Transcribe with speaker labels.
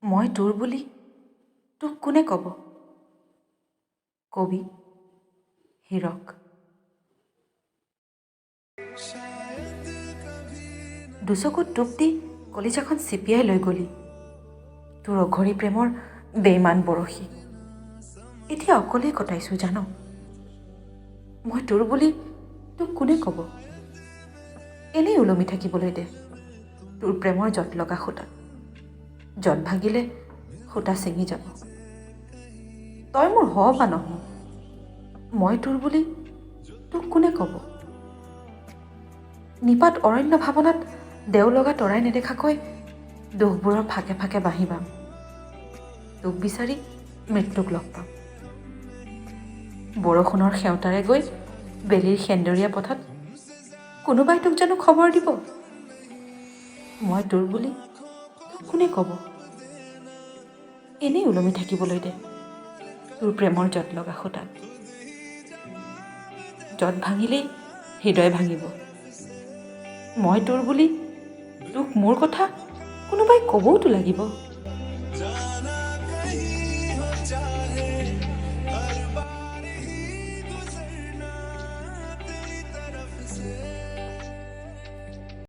Speaker 1: মই তোৰ বুলি তোক কোনে ক'ব? কবি হীৰক। দুচকুত টোপ দি কলিজাখন চিপিয়াই লৈ গলি তোৰ অঘৰী প্ৰেমৰ বেইমান বৰশী। এতিয়া অকলেই কটাইছোঁ জান। মই তোৰ বুলি তোক কোনে ক'ব? এনেই ওলমি থাকিবলৈ দে তোৰ প্ৰেমৰ জট লগা সূতাত। জট ভাগিলে সূতা ছিঙি যাব। তই মোৰ হ বা নহ, মই তোৰ বুলি তোক কোনে ক'ব? নিপাত অৰণ্য ভাৱনাত দেও লগা তৰাই নেদেখাকৈ দুখবোৰৰ ফাকে ফাকে বাঢ়ি বাম। তোক বিচাৰি মৃত্যুক লগ পাম। বৰষুণৰ সেওঁতাৰে গৈ বেলিৰ সেন্দৰীয়া পথত কোনোবাই তোক জানো খবৰ দিব? মই তোৰ বুলি তোক কোনে ক'ব? এনেই ওলমি থাকিবলৈ দে তোৰ প্ৰেমৰ জট লগা সূতাত। জট ভাঙিলেই হৃদয় ভাঙিব। মই তোৰ বুলি তোক মোৰ কথা কোনোবাই ক'বওতো লাগিব।